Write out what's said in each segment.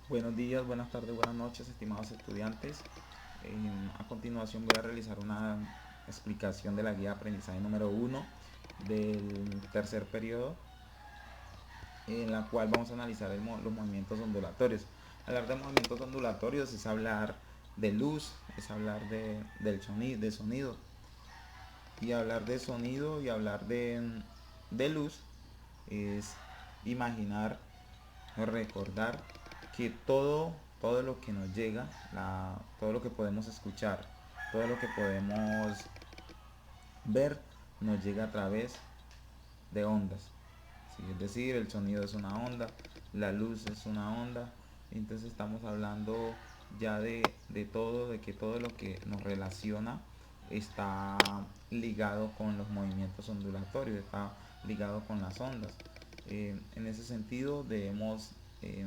Buenos días, buenas tardes, buenas noches, estimados estudiantes. A continuación voy a realizar una explicación de la guía de aprendizaje número uno del tercer periodo, en la cual vamos a analizar los movimientos ondulatorios. Hablar de movimientos ondulatorios es hablar de luz, es hablar de sonido. Y hablar de sonido y hablar de luz es imaginar, recordar que todo lo que nos llega, todo lo que podemos escuchar, todo lo que podemos ver, nos llega a través de ondas. ¿Sí? Es decir, el sonido es una onda, la luz es una onda. Entonces estamos hablando ya de todo, de que todo lo que nos relaciona está ligado con los movimientos ondulatorios, está ligado con las ondas. En ese sentido debemos eh,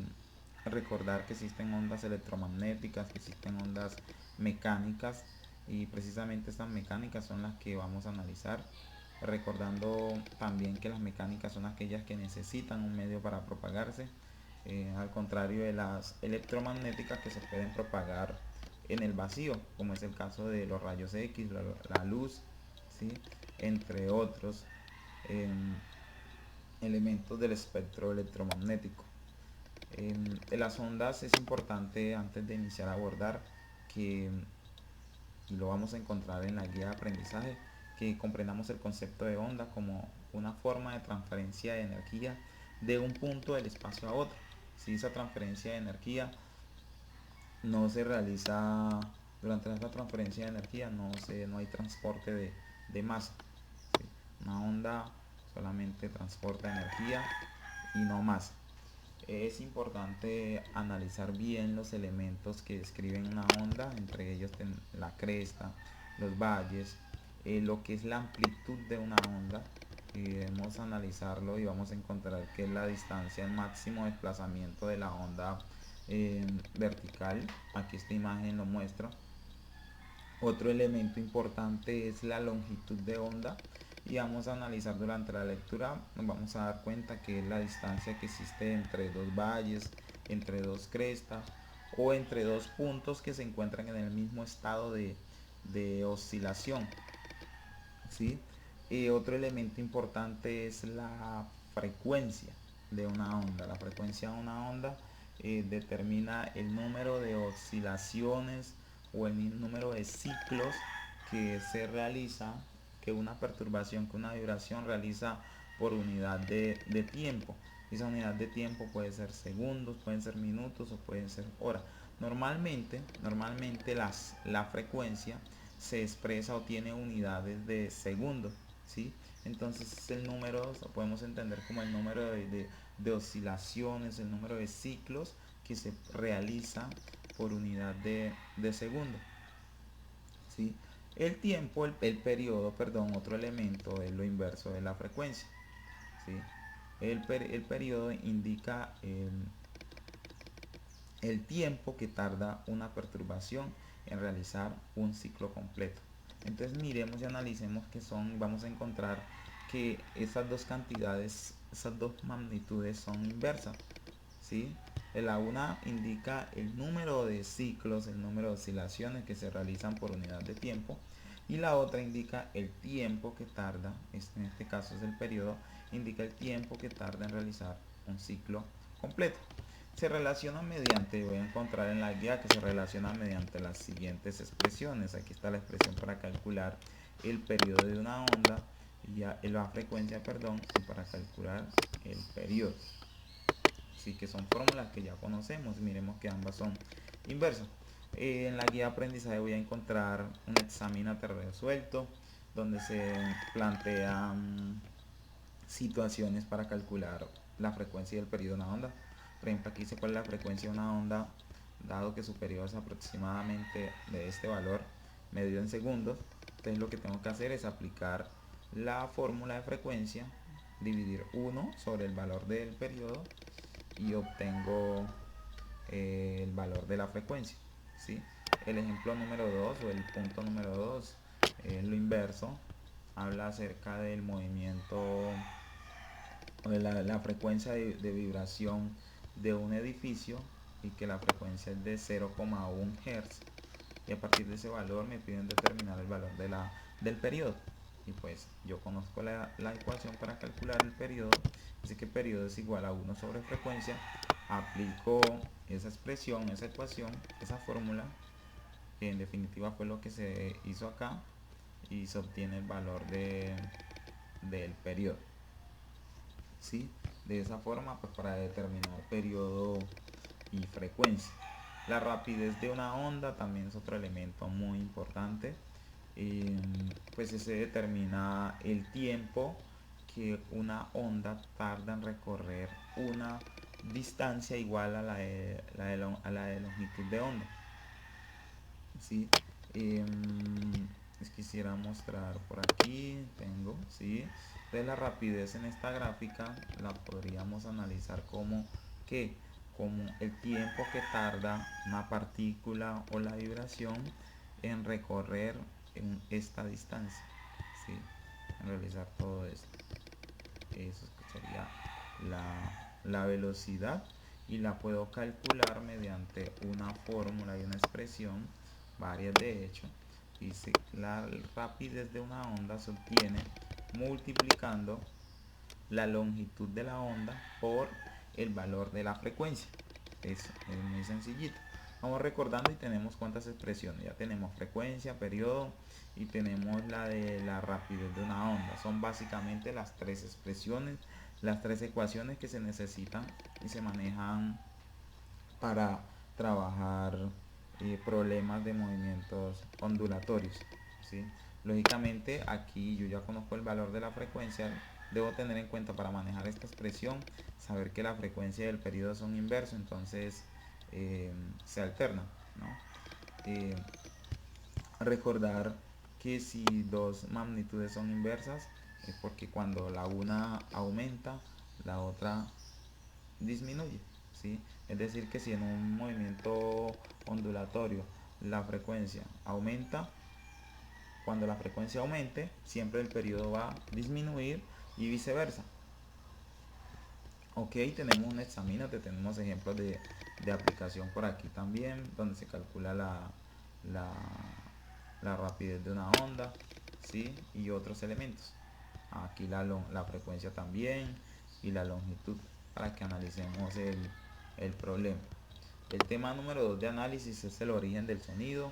recordar que existen ondas electromagnéticas, que existen ondas mecánicas, y precisamente estas mecánicas son las que vamos a analizar, recordando también que las mecánicas son aquellas que necesitan un medio para propagarse, al contrario de las electromagnéticas que se pueden propagar en el vacío, como es el caso de los rayos X, la luz, ¿sí? Entre otros eh, elementos del espectro electromagnético. En las ondas es importante, antes de iniciar a abordar, que, y lo vamos a encontrar en la guía de aprendizaje, que comprendamos el concepto de onda como una forma de transferencia de energía de un punto del espacio a otro. Si esa transferencia de energía no se realiza, durante esta transferencia de energía no hay transporte de masa, ¿sí? Una onda solamente transporta energía y no masa. Es importante analizar bien los elementos que describen una onda, entre ellos la cresta, los valles, lo que es la amplitud de una onda. Y debemos analizarlo y vamos a encontrar que es la distancia, el máximo desplazamiento de la onda vertical. Aquí esta imagen lo muestra. Otro elemento importante es la longitud de onda, y vamos a analizar durante la lectura, nos vamos a dar cuenta que es la distancia que existe entre dos valles, entre dos crestas o entre dos puntos que se encuentran en el mismo estado de oscilación, ¿sí? Otro elemento importante es la frecuencia de una onda. La frecuencia de una onda determina el número de oscilaciones o el número de ciclos que se realiza, que una perturbación, que una vibración realiza por unidad de tiempo. Esa unidad de tiempo puede ser segundos, pueden ser minutos o pueden ser horas. Normalmente la frecuencia se expresa o tiene unidades de segundos, ¿sí? Entonces el número lo podemos entender como el número de oscilaciones, el número de ciclos que se realiza por unidad de segundo, ¿sí? El tiempo, el periodo, perdón, otro elemento es lo inverso de la frecuencia, ¿sí? El periodo indica el tiempo que tarda una perturbación en realizar un ciclo completo. Entonces miremos y analicemos que son, vamos a encontrar que esas dos cantidades, esas dos magnitudes son inversas, ¿sí? La una indica el número de ciclos, el número de oscilaciones que se realizan por unidad de tiempo, y la otra indica el tiempo que tarda, en este caso es el periodo, indica el tiempo que tarda en realizar un ciclo completo. Se relaciona mediante, voy a encontrar en la guía que se relaciona mediante las siguientes expresiones. Aquí está la expresión para calcular el periodo de una onda y la frecuencia, perdón, y para calcular el periodo. Así que son fórmulas que ya conocemos. Miremos que ambas son inversas. En la guía de aprendizaje voy a encontrar un examínate resuelto donde se plantean situaciones para calcular la frecuencia y el periodo de una onda. Por ejemplo, aquí dice cuál es la frecuencia de una onda, dado que su periodo es aproximadamente de este valor medido en segundos. Entonces lo que tengo que hacer es aplicar la fórmula de frecuencia, dividir 1 sobre el valor del periodo y obtengo el valor de la frecuencia, ¿sí? El ejemplo número 2 o el punto número 2 es lo inverso, habla acerca del movimiento o de la frecuencia de vibración de un edificio y que la frecuencia es de 0,1 Hz, y a partir de ese valor me piden determinar el valor del periodo. Y pues yo conozco la ecuación para calcular el periodo, así que periodo es igual a 1 sobre frecuencia. Aplico esa expresión, esa ecuación, esa fórmula, que en definitiva fue lo que se hizo acá, y se obtiene el valor del periodo. ¿Sí? De esa forma, pues para determinar periodo y frecuencia. La rapidez de una onda también es otro elemento muy importante. Pues se determina el tiempo que una onda tarda en recorrer una distancia igual a la de longitud de onda. ¿Sí? Les quisiera mostrar por aquí, tengo, ¿sí? Entonces la rapidez en esta gráfica la podríamos analizar como el tiempo que tarda una partícula o la vibración en recorrer en esta distancia, ¿sí? En realizar todo esto. Eso sería la velocidad, y la puedo calcular mediante una fórmula y una expresión, varias de hecho. Y si la rapidez de una onda se obtiene multiplicando la longitud de la onda por el valor de la frecuencia. Eso es muy sencillito. Vamos recordando y tenemos cuántas expresiones. Ya tenemos frecuencia, periodo, y tenemos la de la rapidez de una onda. Son básicamente las tres expresiones, las tres ecuaciones que se necesitan y se manejan para trabajar problemas de movimientos ondulatorios, ¿sí? Lógicamente aquí yo ya conozco el valor de la frecuencia. Debo tener en cuenta para manejar esta expresión, saber que la frecuencia y el periodo son inversos, entonces se alternan, ¿no? Recordar que si dos magnitudes son inversas es porque cuando la una aumenta, la otra disminuye, ¿sí? Es decir, que si en un movimiento ondulatorio la frecuencia aumenta, cuando la frecuencia aumente, siempre el periodo va a disminuir, y viceversa. Ok, tenemos un examínate, tenemos ejemplos de aplicación por aquí también, donde se calcula la, la rapidez de una onda, ¿sí? Y otros elementos. Aquí la frecuencia también, y la longitud, para que analicemos el problema. El tema número 2 de análisis es el origen del sonido,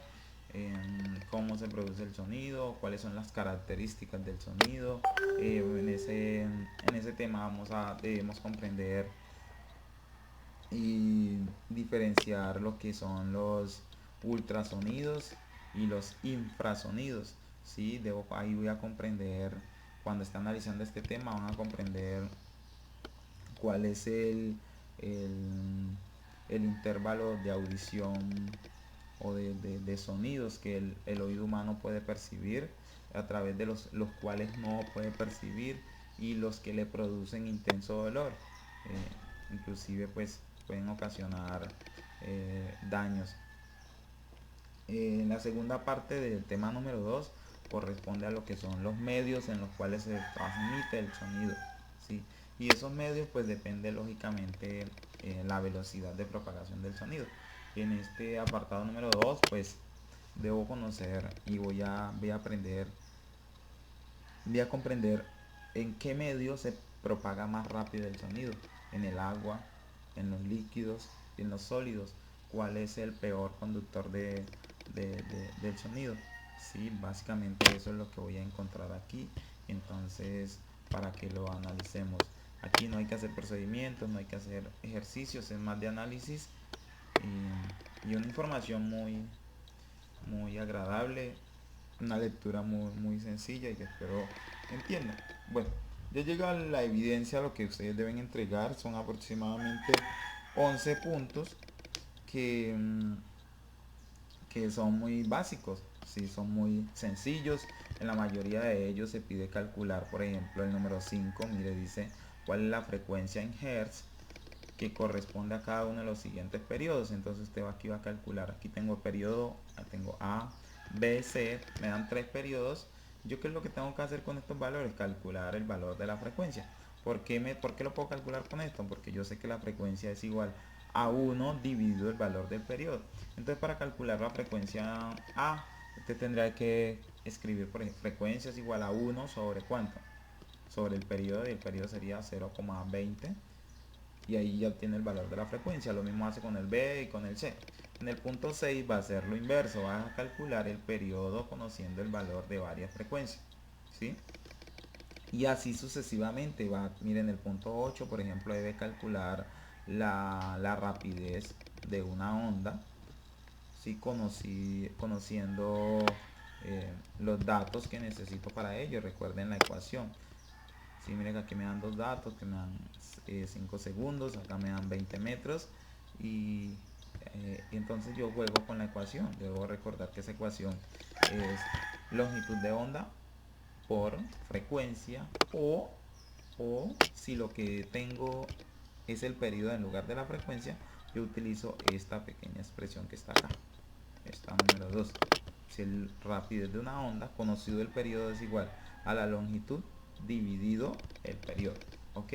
cómo se produce el sonido, cuáles son las características del sonido. En ese tema debemos comprender y diferenciar lo que son los ultrasonidos y los infrasonidos. ¿Sí? Ahí voy a comprender, cuando esté analizando este tema, van a comprender cuál es el intervalo de audición o de sonidos que el oído humano puede percibir, a través de los cuales no puede percibir, y los que le producen intenso dolor. Inclusive pues pueden ocasionar daños. En la segunda parte del tema número 2 corresponde a lo que son los medios en los cuales se transmite el sonido, ¿sí? Y esos medios pues depende lógicamente la velocidad de propagación del sonido. Y en este apartado número 2 pues debo conocer y voy a comprender en qué medio se propaga más rápido el sonido: en el agua, en los líquidos y en los sólidos. ¿Cuál es el peor conductor del sonido? Sí, básicamente eso es lo que voy a encontrar aquí. Entonces, para que lo analicemos, aquí no hay que hacer procedimientos, no hay que hacer ejercicios, es más de análisis, y una información muy agradable, una lectura muy sencilla, y que espero entiendan. Bueno, ya llega la evidencia. Lo que ustedes deben entregar son aproximadamente 11 puntos que, que son muy básicos, ¿sí? Son muy sencillos. En la mayoría de ellos se pide calcular, por ejemplo, el número 5. Mire, dice cuál es la frecuencia en Hertz que corresponde a cada uno de los siguientes periodos. Entonces usted aquí va a calcular. Aquí tengo periodo, tengo A, B, C, me dan 3 periodos. Yo, ¿qué es lo que tengo que hacer con estos valores? Calcular el valor de la frecuencia. ¿Por qué lo puedo calcular con esto? Porque yo sé que la frecuencia es igual a 1 dividido el valor del periodo. Entonces, para calcular la frecuencia A, usted tendrá que escribir, por ejemplo, frecuencia es igual a 1 sobre ¿cuánto? Sobre el periodo, y el periodo sería 0,20, y ahí ya obtiene el valor de la frecuencia. Lo mismo hace con el B y con el C. En el punto 6 va a ser lo inverso, va a calcular el periodo conociendo el valor de varias frecuencias, ¿sí? Y así sucesivamente. Miren, el punto 8, por ejemplo, debe calcular la rapidez de una onda, ¿sí? Conociendo los datos que necesito para ello. Recuerden la ecuación. Sí, miren que aquí me dan dos datos que me dan 5 segundos, acá me dan 20 metros, y entonces yo juego con la ecuación. Debo recordar que esa ecuación es longitud de onda por frecuencia, o si lo que tengo es el periodo en lugar de la frecuencia, yo utilizo esta pequeña expresión que está acá, esta número 2. Si el rapidez de una onda conocido el periodo es igual a la longitud dividido el periodo, ¿ok?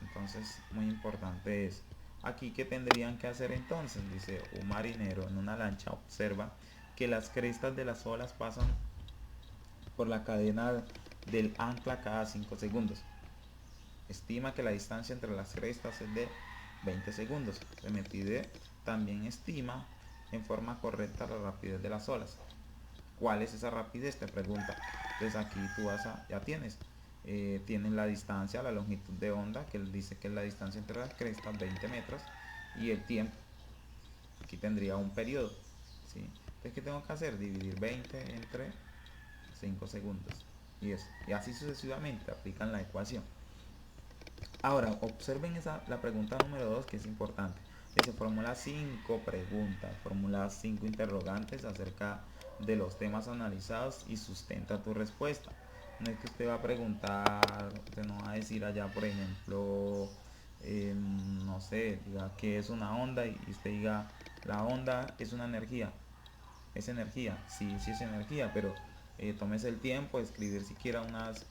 Entonces, muy importante es aquí. ¿Qué tendrían que hacer entonces? Dice: un marinero en una lancha observa que las crestas de las olas pasan por la cadena del ancla cada 5 segundos. Estima que la distancia entre las crestas es de 20 segundos. Se me pide también estima en forma correcta la rapidez de las olas. ¿Cuál es esa rapidez? Te pregunta. Entonces aquí tú ya tienes la distancia, la longitud de onda, que él dice que es la distancia entre las crestas, 20 metros, y el tiempo. Aquí tendría un periodo, ¿sí? Entonces, ¿qué tengo que hacer? Dividir 20 entre 5 segundos. Y así sucesivamente aplican la ecuación. Ahora, observen la pregunta número 2, que es importante. Se formula 5 preguntas, formula 5 interrogantes acerca de los temas analizados y sustenta tu respuesta. No es que usted va a preguntar, usted no va a decir allá, por ejemplo, no sé, diga qué es una onda, y usted diga: la onda es una energía. ¿Es energía? Sí, sí es energía, pero tómese el tiempo de escribir siquiera unos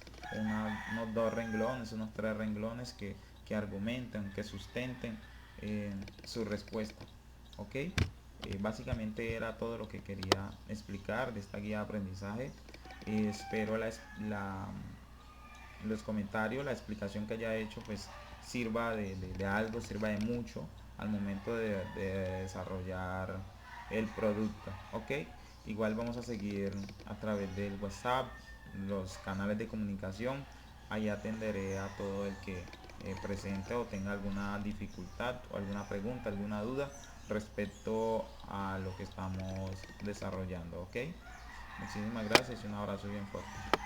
2 renglones, unos 3 renglones que argumenten, que sustenten su respuesta. ¿Ok? Básicamente era todo lo que quería explicar de esta guía de aprendizaje. Espero los comentarios, la explicación que haya hecho, pues sirva de algo, sirva de mucho al momento de desarrollar el producto, ¿ok? Igual vamos a seguir a través del WhatsApp, los canales de comunicación. Ahí atenderé a todo el que presente o tenga alguna dificultad o alguna pregunta, alguna duda respecto a lo que estamos desarrollando, ¿ok? Muchísimas gracias y un abrazo bien fuerte.